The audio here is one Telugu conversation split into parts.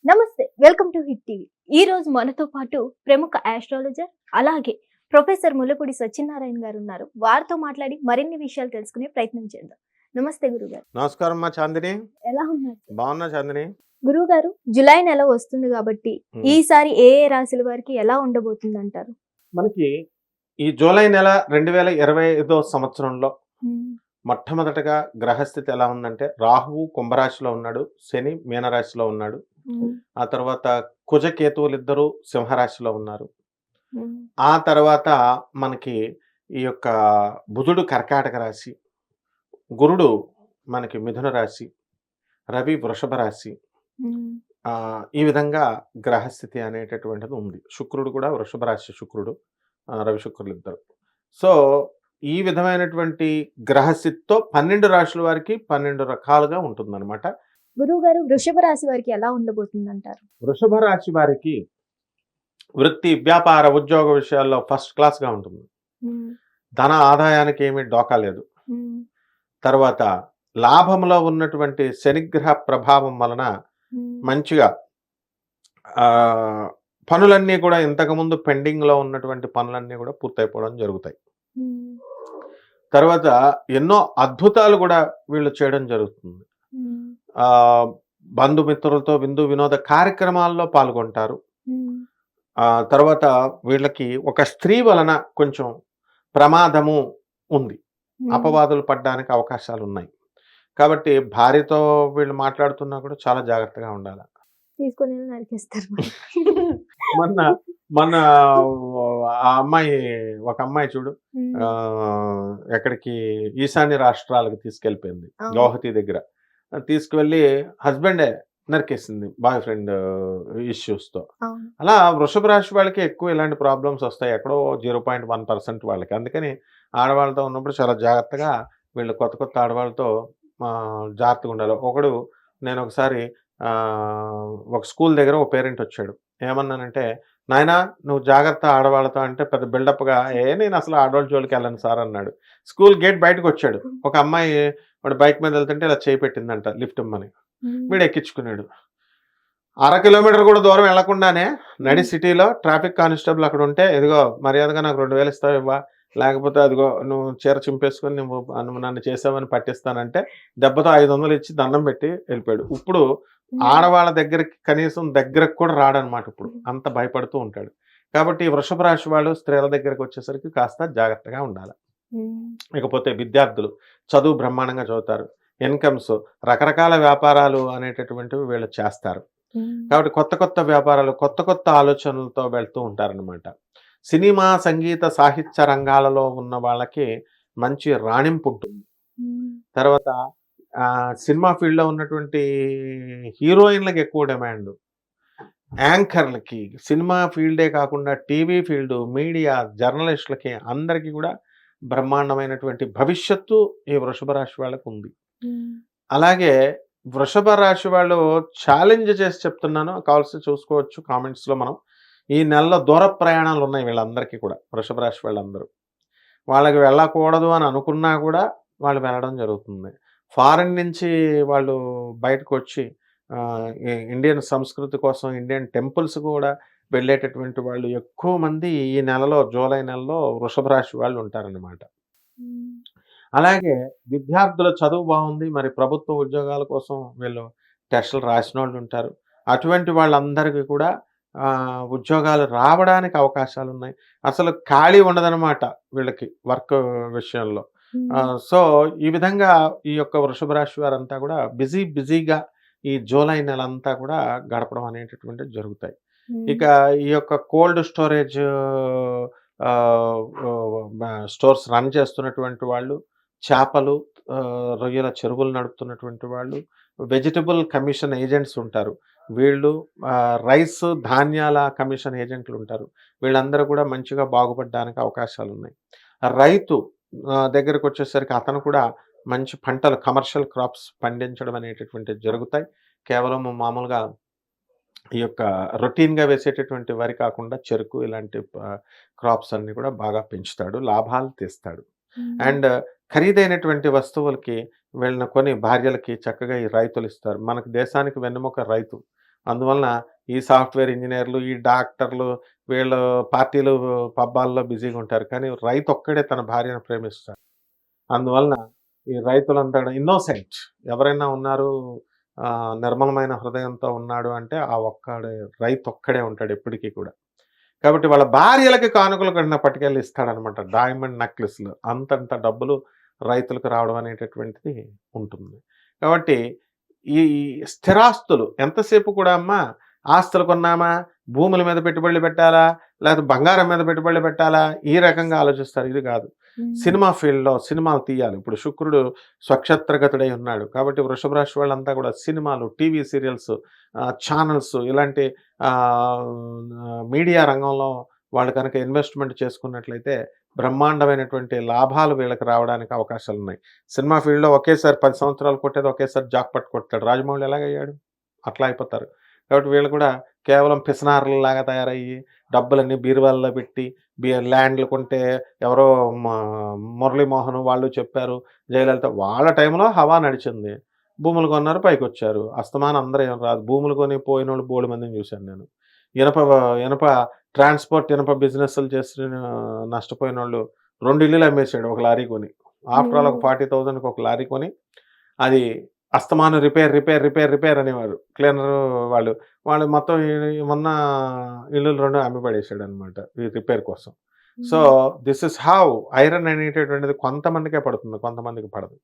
నమస్తే. Welcome to hit TV. ఈ రోజు మనతో పాటు ప్రముఖ ఆస్ట్రాలజర్ అలాగే ప్రొఫెసర్ ముల్లపూడి సత్యనారాయణ గారు ఉన్నారు. వారితో మాట్లాడి మరిన్ని విషయాలు తెలుసుకునే ప్రయత్నం చేద్దాం. నమస్తే గురుగారు. నమస్కారం అమ్మా చాందిని. ఎలా ఉన్నారు? బాగున్నా చాందిని. గురుగారు, జులై నెల వస్తుంది కాబట్టి ఈసారి ఏ ఏ రాశుల వారికి ఎలా ఉండబోతుంది అంటారు? మనకి ఈ జూలై నెల 2025 సంవత్సరంలో మొట్టమొదటగా గ్రహస్థితి ఎలా ఉందంటే, రాహువు కుంభరాశిలో ఉన్నాడు, శని మీనరాశిలో ఉన్నాడు. ఆ తర్వాత కుజకేతువులిద్దరూ సింహరాశిలో ఉన్నారు. ఆ తర్వాత మనకి ఈ యొక్క బుధుడు కర్కాటక రాశి, గురుడు మనకి మిథున రాశి, రవి వృషభ రాశి. ఈ విధంగా గ్రహస్థితి అనేటటువంటిది ఉంది. శుక్రుడు కూడా వృషభ రాశి శుక్రుడు, రవి శుక్రులు ఇద్దరు. సో ఈ విధమైనటువంటి గ్రహస్థితితో 12 రాశుల వారికి 12 రకాలుగా ఉంటుందన్నమాట. గురువు గారు, వృషభ రాశి వారికి ఎలా ఉండబోతుంది అంటారు? వృషభ రాశి వారికి వృత్తి, వ్యాపార, ఉద్యోగ విషయాల్లో ఫస్ట్ క్లాస్గా ఉంటుంది. ధన ఆదాయానికి ఏమీ డోకా లేదు. తర్వాత లాభంలో ఉన్నటువంటి శనిగ్రహ ప్రభావం వలన మంచిగా పనులన్నీ కూడా ఇంతకుముందు పెండింగ్లో ఉన్నటువంటి పనులన్నీ కూడా పూర్తయిపోవడం జరుగుతాయి. తర్వాత ఎన్నో అద్భుతాలు కూడా వీళ్ళు చేయడం జరుగుతుంది. బంధుమిత్రులతో విందు వినోద కార్యక్రమాల్లో పాల్గొంటారు. తర్వాత వీళ్ళకి ఒక స్త్రీ వలన కొంచెం ప్రమాదము ఉంది, అపవాదులు పడడానికి అవకాశాలు ఉన్నాయి. కాబట్టి భార్యతో వీళ్ళు మాట్లాడుతున్నా కూడా చాలా జాగ్రత్తగా ఉండాలి. తీసుకొని నరికేస్తారు. మొన్న మొన్న ఆ అమ్మాయి, ఒక అమ్మాయి చూడు, ఎక్కడికి ఈశాన్య రాష్ట్రాలకు తీసుకెళ్ళిపోయింది, గౌహతి దగ్గర తీసుకువెళ్ళి హస్బెండే నరికేసింది బాయ్ ఫ్రెండ్ ఇష్యూస్తో. అలా వృషభ రాశి వాళ్ళకి ఎక్కువ ఇలాంటి ప్రాబ్లమ్స్ వస్తాయి, ఎక్కడో 0.1% వాళ్ళకి. అందుకని ఆడవాళ్ళతో ఉన్నప్పుడు చాలా జాగ్రత్తగా వీళ్ళు కొత్త కొత్త ఆడవాళ్ళతో జాగ్రత్తగా ఉండాలి. నేను ఒకసారి ఒక స్కూల్ దగ్గర ఒక పేరెంట్ వచ్చాడు. ఏమన్నానంటే, నాయనా నువ్వు జాగ్రత్త ఆడవాళ్ళతో అంటే పెద్ద బిల్డప్గా, నేను అసలు ఆడవాళ్ళ జోలికి వెళ్ళను సార్ అన్నాడు. స్కూల్ గేట్ బయటకు వచ్చాడు, ఒక అమ్మాయి వాడు బైక్ మీద వెళ్తుంటే ఇలా చేయి పెట్టిందంట లిఫ్ట్ ఇమ్మని. వీడు ఎక్కించుకున్నాడు. 1/2 కిలోమీటర్ కూడా దూరం వెళ్లకుండానే నడి సిటీలో ట్రాఫిక్ కానిస్టేబుల్ అక్కడ ఉంటే, ఇదిగో మర్యాదగా నాకు 2000 ఇస్తావు ఇవ్వా, లేకపోతే అదిగో నువ్వు చీర చింపేసుకొని నువ్వు నన్ను చేసావని పట్టిస్తానంటే దెబ్బతో 500 ఇచ్చి దండం పెట్టి వెళ్ళిపోయాడు. ఇప్పుడు ఆడవాళ్ళ దగ్గరికి కనీసం దగ్గరకు కూడా రాడనమాట. ఇప్పుడు అంత భయపడుతూ ఉంటాడు. కాబట్టి వృషభ రాశి వాళ్ళు స్త్రీల దగ్గరకు వచ్చేసరికి కాస్త జాగ్రత్తగా ఉండాలి. ఇకపోతే విద్యార్థులు చదువు బ్రహ్మాండంగా చదువుతారు. ఇన్కమ్స్, రకరకాల వ్యాపారాలు అనేటటువంటివి వీళ్ళు చేస్తారు. కాబట్టి కొత్త కొత్త వ్యాపారాలు, కొత్త కొత్త ఆలోచనలతో వెళ్తూ ఉంటారనమాట. సినిమా, సంగీత, సాహిత్య రంగాలలో ఉన్న వాళ్ళకి మంచి రాణింపు ఉంటుంది. తర్వాత సినిమా ఫీల్డ్లో ఉన్నటువంటి హీరోయిన్లకు ఎక్కువ డిమాండ్, యాంకర్లకి, సినిమా ఫీల్డే కాకుండా టీవీ ఫీల్డ్, మీడియా, జర్నలిస్టులకి అందరికీ కూడా బ్రహ్మాండమైనటువంటి భవిష్యత్తు ఈ వృషభ రాశి వాళ్ళకు ఉంది. అలాగే వృషభ రాశి వాళ్ళు ఛాలెంజ్ చేసి చెప్తున్నాను, కావాల్సి చూసుకోవచ్చు కామెంట్స్లో. మనం ఈ నెలలో దూర ప్రయాణాలు ఉన్నాయి వీళ్ళందరికీ కూడా. వృషభ రాశి వాళ్ళందరూ వాళ్ళకి వెళ్ళకూడదు అని అనుకున్నా కూడా వాళ్ళు వెళ్ళడం జరుగుతుంది. ఫారిన్ నుంచి వాళ్ళు బయటకు వచ్చి ఇండియన్ సంస్కృతి కోసం, ఇండియన్ టెంపుల్స్ కూడా వెళ్ళేటటువంటి వాళ్ళు ఎక్కువ మంది ఈ నెలలో, జూలై నెలలో వృషభ రాశి వాళ్ళు ఉంటారన్నమాట. అలాగే విద్యార్థుల చదువు బాగుంది, మరి ప్రభుత్వ ఉద్యోగాల కోసం వీళ్ళు టెస్టులు రాసిన వాళ్ళు ఉంటారు. అటువంటి వాళ్ళందరికీ కూడా ఉద్యోగాలు రావడానికి అవకాశాలు ఉన్నాయి. అసలు ఖాళీ ఉండదన్నమాట వీళ్ళకి వర్క్ విషయంలో. సో ఈ విధంగా ఈ యొక్క వృషభ రాశి వారంతా కూడా బిజీగా ఈ జూలై నెల అంతా కూడా గడపడం అనేటటువంటివి జరుగుతాయి. ఇక ఈ యొక్క కోల్డ్ స్టోరేజ్ స్టోర్స్ రన్ చేస్తున్నటువంటి వాళ్ళు, చేపలు, రొయ్యల చెరువులు నడుపుతున్నటువంటి వాళ్ళు, వెజిటబుల్ కమిషన్ ఏజెంట్స్ ఉంటారు వీళ్ళు, రైస్ ధాన్యాల కమిషన్ ఏజెంట్లు ఉంటారు. వీళ్ళందరూ కూడా మంచిగా బాగుపడడానికి అవకాశాలు ఉన్నాయి. రైతు దగ్గరకు వచ్చేసరికి అతను కూడా మంచి పంటలు, కమర్షియల్ క్రాప్స్ పండించడం అనేటటువంటివి జరుగుతాయి. కేవలం మామూలుగా ఈ యొక్క రొటీన్గా వేసేటటువంటి వరి కాకుండా చెరుకు, ఇలాంటి క్రాప్స్ అన్ని కూడా బాగా పెంచుతాడు, లాభాలు తీస్తాడు. అండ్ ఖరీదైనటువంటి వస్తువులకి వీళ్ళని కొని భార్యలకి చక్కగా ఈ రైతులు ఇస్తారు. మనకు దేశానికి వెన్నెముక రైతు. అందువలన ఈ సాఫ్ట్వేర్ ఇంజినీర్లు, ఈ డాక్టర్లు వీళ్ళు పార్టీలు, పబ్బాల్లో బిజీగా ఉంటారు. కానీ రైతు ఒక్కడే తన భార్యను ప్రేమిస్తాడు. అందువలన ఈ రైతులంతా కూడా ఇన్నోసెంట్ ఎవరైనా ఉన్నారు, నిర్మలమైన హృదయంతో ఉన్నాడు అంటే ఆ ఒక్కడే రైతు ఒక్కడే ఉంటాడు ఎప్పటికీ కూడా. కాబట్టి వాళ్ళ భార్యలకి కానుకలు కన్నా పట్టుకెళ్ళి ఇస్తాడనమాట. డైమండ్ నెక్లెస్‌లు అంతంత డబ్బులు రైతులకు రావడం అనేటటువంటిది ఉంటుంది. కాబట్టి ఈ స్థిరాస్తులు ఎంతసేపు కూడా అమ్మా, ఆస్తులు కొన్నామా, భూముల మీద పెట్టుబడులు పెట్టాలా, లేకపోతే బంగారం మీద పెట్టుబడులు పెట్టాలా, ఈ రకంగా ఆలోచిస్తారు. ఇది కాదు. సినిమా ఫీల్డ్‌లో సినిమాలు తీయాలి. ఇప్పుడు శుక్రుడు స్వక్షేత్రగతుడై ఉన్నాడు. కాబట్టి వృషభ రాశి వాళ్ళంతా కూడా సినిమాలు, టీవీ సీరియల్స్, ఛానల్స్ ఇలాంటి మీడియా రంగంలో వాళ్ళు కనుక ఇన్వెస్ట్‌మెంట్ చేసుకున్నట్లయితే బ్రహ్మాండమైనటువంటి లాభాలు వీళ్ళకి రావడానికి అవకాశాలున్నాయి. సినిమా ఫీల్డ్‌లో ఒకేసారి 10 సంవత్సరాలు కొట్టేది ఒకేసారి జాక్‌పాట్ కొడతాడు. రాజమౌళి ఎలాగయ్యాడు? అట్లా అయిపోతారు. కాబట్టి వీళ్ళు కూడా కేవలం పిసినారులలాగా తయారయ్యి డబ్బులన్నీ బీరువాల్లో పెట్టి ల్యాండ్లు కొంటే ఎవరో మురళీమోహన్ వాళ్ళు చెప్పారు, జయలలిత వాళ్ళ టైంలో హవా నడిచింది. భూములు కొన్నారు, పైకొచ్చారు. అస్తమానం అందరూ ఏం రాదు. భూములు కొని పోయినోళ్ళు బోలెడు మందిని చూశాను నేను. ఇనప ఇనప ట్రాన్స్‌పోర్ట్ ఇనప బిజినెస్‌లు చేసి నష్టపోయినోళ్ళు 2 ఇల్లులు అమ్మేసాడు ఒక లారీ కొని. ఆఫ్టర్ ఆల్ ఒక 40,000కి ఒక లారీ కొని అది అస్తమానం రిపేర్ అనేవారు. క్లీనరు వాళ్ళు. వాళ్ళు మొత్తం మొన్న ఇల్లులు 2 అమ్మి పడేసాడనమాట ఈ రిపేర్ కోసం. So, this is how iron అనేటటువంటిది కొంతమందికే పడుతుంది. కొంతమందికి పడదు.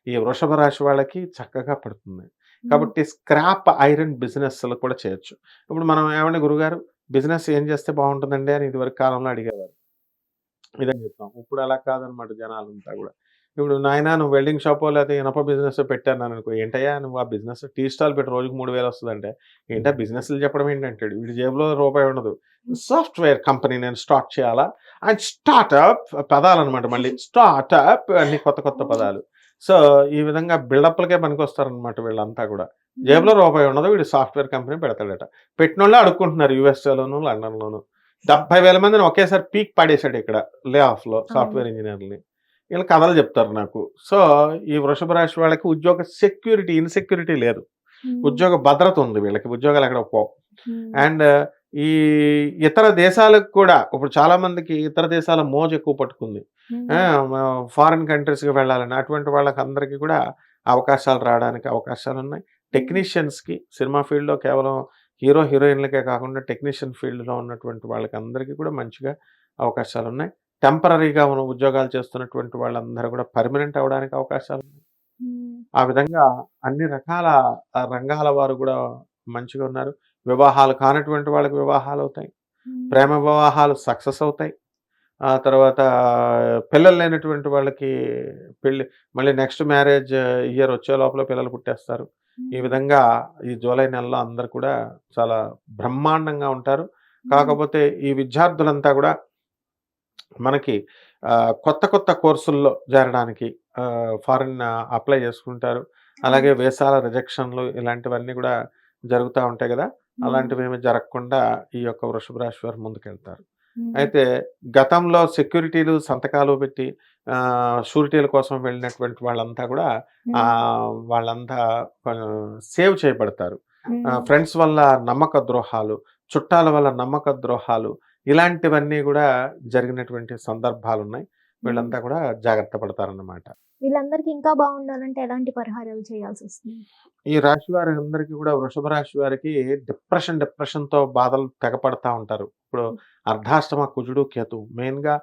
ఈ వృషభ రాశి వాళ్ళకి చక్కగా పడుతుంది. కాబట్టి స్క్రాప్ ఐరన్ బిజినెస్‌లు కూడా చేయొచ్చు. ఇప్పుడు మనం ఏవండి గురుగారు బిజినెస్ ఏం చేస్తే బావుంటుందండి అని ఇదివరకు కాలంలో అడిగేవారు. ఇదని చెప్తాం. ఇప్పుడు అలా కాదనమాట జనాలంతా గూడా. ఇప్పుడు నాయనా నువ్వు వెల్డింగ్ షాపో లేతే ఇనప బిజినెసో పెట్టాననుకో, ఏంటయ్యా నువ్వు ఆ బిజినెస్ టీ స్టాల్ పెట్టి రోజుకి 3000 వస్తదంటే, ఏంటా బిజినెస్‌లు చెప్పడం ఏంటంటాడు. వీడి జేబులో రూపాయి ఉండదు. సాఫ్ట్‌వేర్ కంపెనీ నేను స్టార్ట్ చేయాలా? అండ్ స్టార్టప్ పదాలనమాట మళ్ళీ. స్టార్టప్ అన్ని కొత్త పదాలు. సో, ఈ విధంగా బిల్డప్‌లకే పనికొస్తారనమాట వీళ్ళంతా గూడా. జేబులో రూపాయి ఉండదు. వీడు సాఫ్ట్‌వేర్ కంపెనీ పెడతాడట. పెట్టినోళ్ళే అడుక్కుంటున్నారు యూఎస్ఏలోను, లండన్‌లోను. 70,000 మందిని ఒకేసారి పీక్ పడేసాడు ఇక్కడ లే ఆఫ్‌లో సాఫ్ట్‌వేర్ ఇంజినీర్‌లని. వీళ్ళు కథలు చెప్తారు నాకు. సో, ఈ వృషభ రాశి వాళ్ళకి ఉద్యోగ సెక్యూరిటీ, ఇన్‌సెక్యూరిటీ లేదు. ఉద్యోగ భద్రత ఉంది వీళ్ళకి. ఉద్యోగాలు ఎక్కడికి పోవు. అండ్ ఈ ఇతర దేశాలకు కూడా ఇప్పుడు చాలా మందికి ఇతర దేశాల మోజు ఎక్కువ పట్టుకుంది. ఫారిన్ కంట్రీస్‌కి వెళ్ళాలని. అటువంటి వాళ్ళకందరికీ కూడా అవకాశాలు రావడానికి అవకాశాలున్నాయి. టెక్నీషియన్స్‌కి సినిమా ఫీల్డ్‌లో కేవలం హీరో, హీరోయిన్‌లకే కాకుండా టెక్నీషియన్ ఫీల్డ్‌లో ఉన్నటువంటి వాళ్ళకందరికీ కూడా మంచిగా అవకాశాలున్నాయి. టెంపరరీగా ఉన్న ఉద్యోగాలు చేస్తున్నటువంటి వాళ్ళందరూ కూడా పర్మనెంట్ అవ్వడానికి అవకాశాలున్నాయి. ఆ విధంగా అన్ని రకాల రంగాల వారు కూడా మంచిగా ఉన్నారు. వివాహాలు కానటువంటి వాళ్ళకి వివాహాలవుతాయి. ప్రేమ వివాహాలు సక్సెస్ అవుతాయి. ఆ తర్వాత పిల్లలు లేనటువంటి వాళ్ళకి పెళ్లి మళ్ళీ నెక్స్ట్ మ్యారేజ్ ఇయర్ వచ్చే లోపల పిల్లలు పుట్టేస్తారు. ఈ విధంగా ఈ జూలై నెలలో అందరూ కూడా చాలా బ్రహ్మాండంగా ఉంటారు. కాకపోతే ఈ విద్యార్థులంతా కూడా మనకి కొత్త కోర్సుల్లో చేరడానికి ఫారిన్ అప్లై చేసుకుంటారు. అలాగే వీసాల రిజెక్షన్‌లు ఇలాంటివన్నీ కూడా జరుగుతా ఉంటాయి గదా! అలాంటివేమీ జరగకుండా ఈ యొక్క వృషభ రాశి వారు ముందుకెళ్తారు. అయితే గతంలో సెక్యూరిటీలు సంతకాలు పెట్టి షూరిటీల కోసం వెళ్ళినటువంటి వాళ్ళంతా కూడా వాళ్ళంతా సేవ్ చేయబడతారు. ఫ్రెండ్స్ వల్ల నమ్మక ద్రోహాలు, చుట్టాల వల్ల నమ్మక ద్రోహాలు ఇలాంటివన్నీ కూడా జరిగినటువంటి సందర్భాలున్నాయి. వీళ్ళంతా కూడా జాగ్రత్త పడతారన్నమాట. వీళ్ళందరికీ ఇంకా బాగుండాలంటే ఎలాంటి పరిహారాలు చేయాల్సొస్తుంది? ఈ రాశి వారందరికీ కూడా వృషభ రాశి వారికి డిప్రెషన్‌తో బాధలు తెగపడతా ఉంటారు. ఇప్పుడు అర్ధాష్టమ కుజుడు, కేతువు మెయిన్‌గా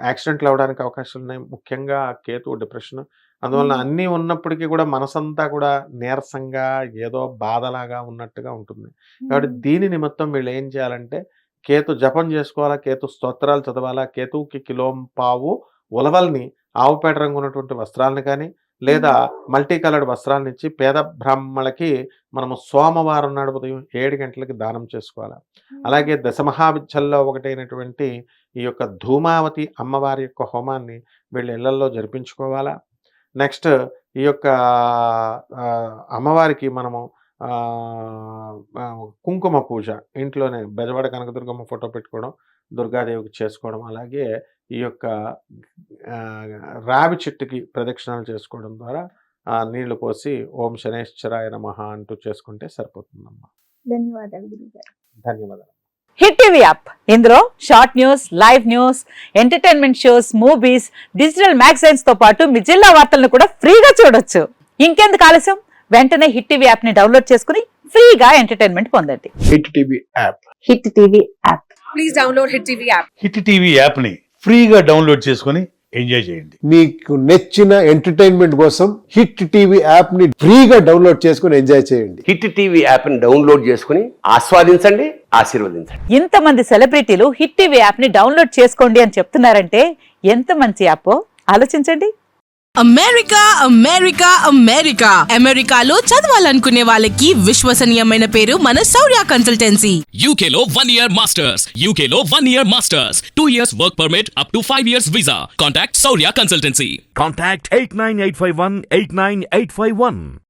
యాక్సిడెంట్లు అవ్వడానికి అవకాశాలున్నాయి. ముఖ్యంగా కేతువు డిప్రెషన్. అందువలన అన్నీ ఉన్నప్పటికీ కూడా మనసంతా కూడా నీరసంగా ఏదో బాధలాగా ఉన్నట్టుగా ఉంటుంది. కాబట్టి దీని నిమిత్తం వీళ్ళు ఏం చేయాలంటే కేతు జపం చేసుకోవాలా, కేతు స్తోత్రాలు చదవాలా, కేతువుకి కిలోంపావు ఉలవల్ని ఆవు పేడ రంగు ఉన్నటువంటి వస్త్రాలను కానీ లేదా మల్టీ కలర్డ్ వస్త్రాలనిచ్చి పేద బ్రాహ్మణులకి మనము సోమవారం నాడు ఉదయం 7 గంటలకి దానం చేసుకోవాలి. అలాగే దశమహావిద్యల్లో ఒకటైనటువంటి ఈ యొక్క ధూమావతి అమ్మవారి యొక్క హోమాన్ని వీళ్ళ ఇళ్లల్లో జరిపించుకోవాలా. నెక్స్ట్ ఈ యొక్క అమ్మవారికి మనము కుంకుమ పూజ ఇంట్లోనే బెజవాడ కనకదుర్గమ్మ ఫోటో పెట్టుకోవడం, దుర్గాదేవికి చేసుకోవడం, అలాగే ఈ యొక్క రావి చెట్టుకి ప్రదక్షిణాలు చేసుకోవడం ద్వారా ఆ నీళ్లు పోసి ఓం శనేశ్వరాయ నమః అంటూ చేసుకుంటే సరిపోతుందమ్మా. ధన్యవాదాలు గురుగారు. ధన్యవాదాలు. హిట్ టీవీ యాప్, ఇందులో short news, live news, entertainment shows, movies, digital magazines తో పాటు మీ జిల్లా వార్తలను కూడా ఫ్రీగా చూడొచ్చు. ఇంకెందుకు ఆలస్యం, వెంటనే హిట్ టీవీ యాప్ ని డౌన్లోడ్ చేసుకుని ఫ్రీగా ఎంటర్టైన్మెంట్ పొందండి. Hit TV app. Hit TV app. Please download Hit TV app. Hit TV యాప్ని ఫ్రీగా డౌన్లోడ్ చేసుకొని ఎంజాయ్ చేయండి. మీకు నచ్చిన ఎంటర్టైన్మెంట్ కోసం హిట్ టీవీ యాప్ ని ఫ్రీగా డౌన్లోడ్ చేసుకుని ఎంజాయ్ చేయండి. హిట్ టీవీ యాప్ని డౌన్లోడ్ చేసుకుని ఆస్వాదించండి, ఆశీర్వదించండి. ఇంతమంది సెలబ్రిటీలు హిట్ టీవీ యాప్ ని డౌన్లోడ్ చేసుకోండి అని చెప్తున్నారంటే ఎంత మంచి యాప్ ఆలోచించండి. అమెరికా అమెరికా అమెరికా అమెరికాలో చదవాలనుకునే వాళ్ళకి విశ్వసనీయమైన పేరు మన శౌర్య కన్సల్టెన్సీ. UK లో 1 year masters. UK లో 1 year masters. 2 years work permit up to 5 years visa. Contact Saurya Consultancy. Contact 89851 89851.